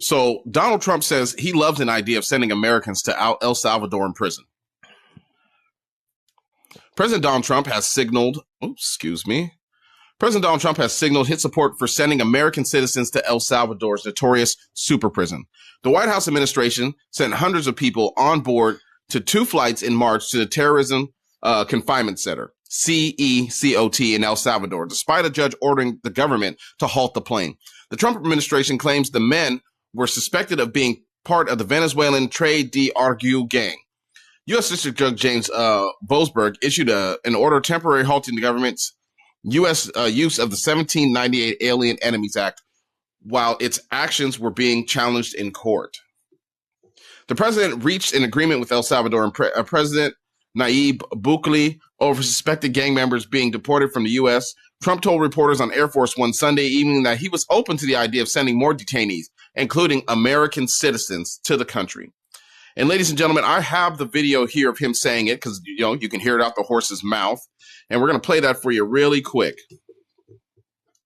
So Donald Trump says he loves an idea of sending Americans to El Salvador in prison. President Donald Trump has signaled his support for sending American citizens to El Salvador's notorious super prison. The White House administration sent hundreds of people on board to 2 flights in March to the Terrorism Confinement Center, CECOT, in El Salvador, despite a judge ordering the government to halt the plane. The Trump administration claims the men were suspected of being part of the Venezuelan Trade de Argue gang. U.S. District Judge James Boasberg issued an order temporarily halting the government's U.S. use of the 1798 Alien Enemies Act while its actions were being challenged in court. The president reached an agreement with El Salvadorian President Nayib Bukele over suspected gang members being deported from the U.S. Trump told reporters on Air Force One Sunday evening that he was open to the idea of sending more detainees, including American citizens, to the country. And ladies and gentlemen, I have the video here of him saying it because, you can hear it out the horse's mouth. And we're going to play that for you really quick.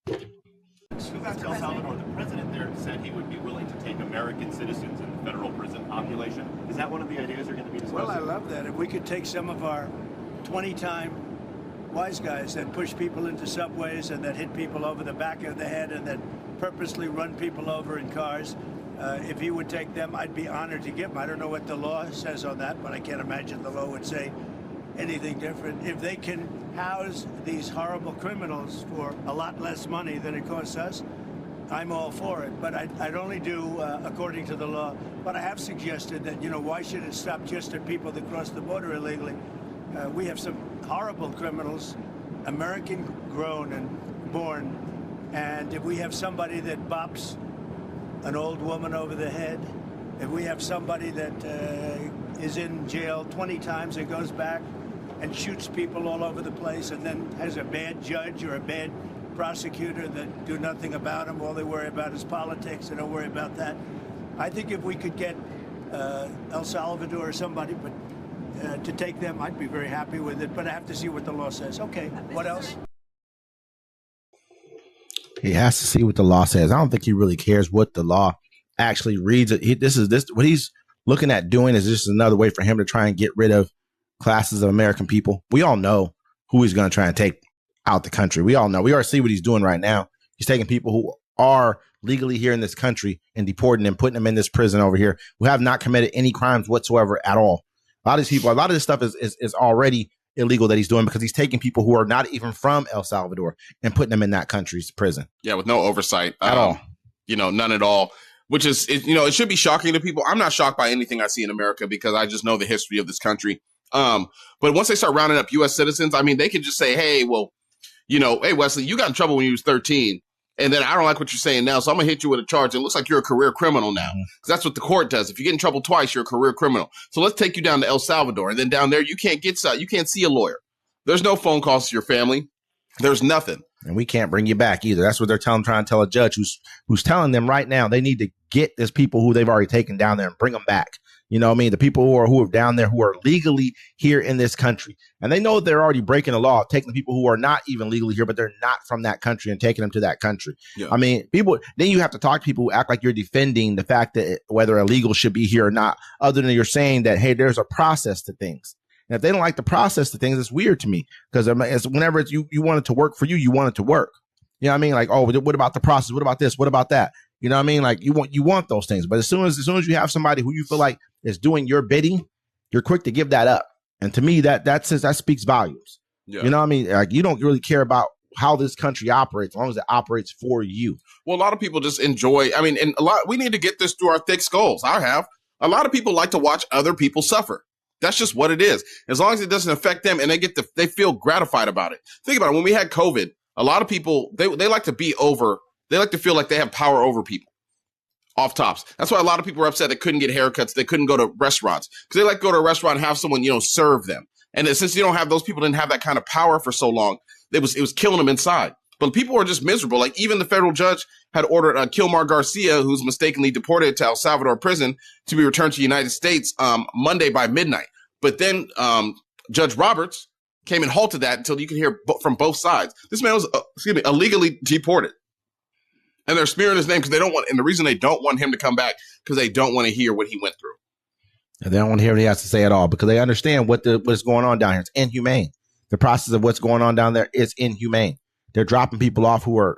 El Salvador, the president there said he would be willing to take American citizens in the federal prison population. Is that one of the ideas you're going to be discussing? Well, I love that. If we could take some of our 20-time wise guys that push people into subways and that hit people over the back of the head and that purposely run people over in cars, if he would take them, I'd be honored to give them. I don't know what the law says on that, but I can't imagine the law would say anything different. If they can house these horrible criminals for a lot less money than it costs us, I'm all for it. But I'd only do according to the law. But I have suggested that, why should it stop just at people that cross the border illegally? We have some horrible criminals, American grown and born. And if we have somebody that bops an old woman over the head, if we have somebody that is in jail 20 times and goes back and shoots people all over the place and then has a bad judge or a bad prosecutor that do nothing about him, all they worry about is politics, they don't worry about that. I think if we could get El Salvador or somebody to take them, I'd be very happy with it, but I have to see what the law says. Okay, what else? He has to see what the law says. I don't think he really cares what the law actually reads. What he's looking at doing is just another way for him to try and get rid of classes of American people. We all know who he's going to try and take out the country. We all know. We already see what he's doing right now. He's taking people who are legally here in this country and deporting them, putting them in this prison over here, who have not committed any crimes whatsoever at all. A lot of these people, a lot of this stuff is already illegal that he's doing because he's taking people who are not even from El Salvador and putting them in that country's prison. Yeah, with no oversight at all. None at all, which is, it should be shocking to people. I'm not shocked by anything I see in America because I just know the history of this country. But once they start rounding up U.S. citizens, I mean, they can just say, hey, well, hey, Wesley, you got in trouble when you was 13. And then I don't like what you're saying now, so I'm going to hit you with a charge. It looks like you're a career criminal now. Because that's what the court does. If you get in trouble twice, you're a career criminal. So let's take you down to El Salvador. And then down there, you can't see a lawyer. There's no phone calls to your family. There's nothing. And we can't bring you back either. That's what they're trying to tell a judge who's telling them right now they need to get these people who they've already taken down there and bring them back. You know what I mean? The people who are down there who are legally here in this country. And they know they're already breaking the law, taking the people who are not even legally here, but they're not from that country and taking them to that country. Yeah. I mean, then you have to talk to people who act like you're defending the fact that whether illegal should be here or not, other than you're saying that, hey, there's a process to things. And if they don't like the process to things, it's weird to me because whenever you want it to work for you, you want it to work. You know what I mean? Like, oh, what about the process? What about this? What about that? You know what I mean? Like you want those things. But as soon as you have somebody who you feel like is doing your bidding, you're quick to give that up. And to me, that speaks volumes. Yeah. You know what I mean? Like you don't really care about how this country operates as long as it operates for you. Well, a lot of people just enjoy. I mean, and we need to get this through our thick skulls. I have. A lot of people like to watch other people suffer. That's just what it is. As long as it doesn't affect them and they feel gratified about it. Think about it. When we had COVID, a lot of people, they like to be over. They like to feel like they have power over people. Off tops. That's why a lot of people were upset they couldn't get haircuts. They couldn't go to restaurants because they like to go to a restaurant and have someone, serve them. And since those people didn't have that kind of power for so long, it was killing them inside. But people were just miserable. Like even the federal judge had ordered Kilmar Garcia, who's mistakenly deported to El Salvador prison, to be returned to the United States Monday by midnight. But then Judge Roberts came and halted that until you could hear from both sides. This man was, illegally deported. And they're smearing his name because they don't want, and the reason they don't want him to come back because they don't want to hear what he went through. And they don't want to hear what he has to say at all because they understand what's going on down here. It's inhumane. The process of what's going on down there is inhumane. They're dropping people off who are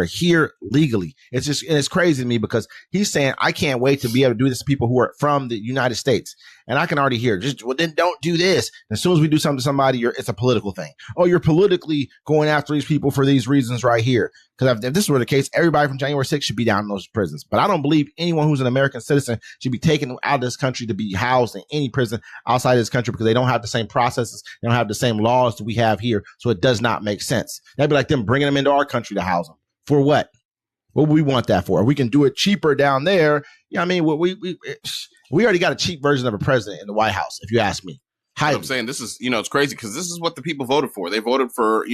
here legally. It's crazy to me because he's saying, I can't wait to be able to do this to people who are from the United States. And I can already hear, then don't do this. As soon as we do something to somebody, it's a political thing. Oh, you're politically going after these people for these reasons right here. Because if this were the case, everybody from January 6th should be down in those prisons. But I don't believe anyone who's an American citizen should be taken out of this country to be housed in any prison outside of this country because they don't have the same processes. They don't have the same laws that we have here. So it does not make sense. That'd be like them bringing them into our country to house them. For what? What would we want that for? We can do it cheaper down there. You know what I mean? We already got a cheap version of a president in the White House, if you ask me. I'm saying this is, it's crazy because this is what the people voted for. They voted for,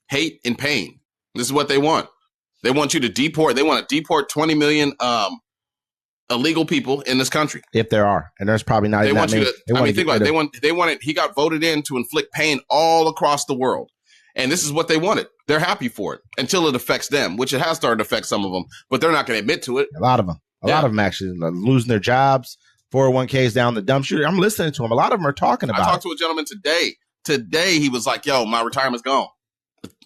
hate and pain. This is what they want. They want you to deport. They want to deport 20 million illegal people in this country. If there are, and there's probably not. They want you to. Think about it. They wanted. He got voted in to inflict pain all across the world, and this is what they wanted. They're happy for it until it affects them, which it has started to affect some of them, but they're not going to admit to it. A lot of them. A lot of them actually losing their jobs. 401ks down the dumpster. I'm listening to them. A lot of them are talking about. I talked to a gentleman today. Today he was like, "Yo, my retirement's gone.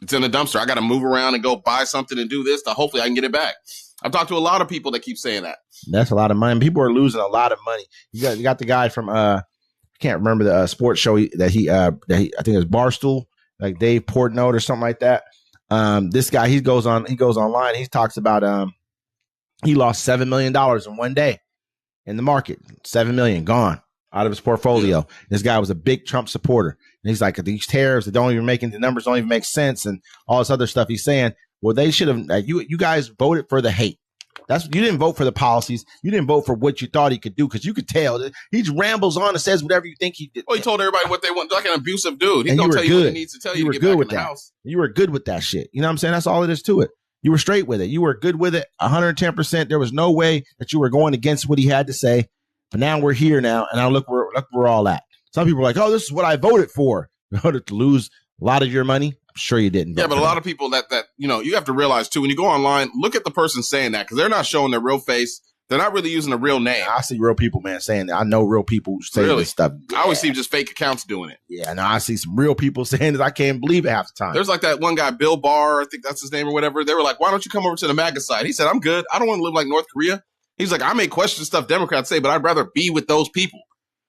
It's in the dumpster. I got to move around and go buy something and do this to hopefully I can get it back." I've talked to a lot of people that keep saying that. That's a lot of money. People are losing a lot of money. You got the guy from I can't remember the sports show that he I think it was Barstool, like Dave Portnoy or something like that. This guy he goes online. He talks about he lost $7 million in one day in the market. $7 million gone out of his portfolio. Yeah. This guy was a big Trump supporter. And he's like, these tariffs that don't even the numbers don't even make sense and all this other stuff he's saying. Well, they should have, you guys voted for the hate. You didn't vote for the policies. You didn't vote for what you thought he could do because you could tell that he rambles on and says whatever you think he did. Well, he told everybody what they want, like an abusive dude. He's going to tell you what he needs to tell you to get back in the house. You were good with that shit. You know what I'm saying? That's all it is to it. You were straight with it. You were good with it, 110%. There was no way that you were going against what he had to say. But now we're here now, and now look where we're all at. Some people are like, oh, this is what I voted for. You voted to lose a lot of your money? I'm sure you didn't. Yeah, but a lot of people that you have to realize, too, when you go online, look at the person saying that because they're not showing their real face. They're not really using a real name. I see real people, man, saying that. I know real people who say this stuff. Yeah. I always see just fake accounts doing it. Yeah, no, I see some real people saying that. I can't believe it half the time. There's like that one guy, Bill Barr, I think that's his name or whatever. They were like, why don't you come over to the MAGA side? He said, I'm good. I don't want to live like North Korea. He's like, I may question stuff Democrats say, but I'd rather be with those people.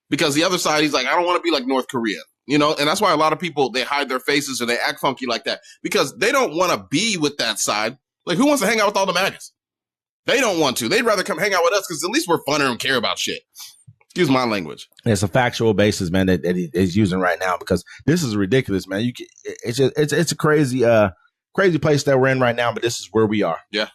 Because the other side, he's like, I don't want to be like North Korea. And that's why a lot of people, they hide their faces or they act funky like that. Because they don't want to be with that side. Like, who wants to hang out with all the MAGAs? They don't want to. They'd rather come hang out with us because at least we're funner and care about shit. Excuse my language. It's a factual basis, man, that he's using right now because this is ridiculous, man. It's a crazy place that we're in right now, but this is where we are. Yeah.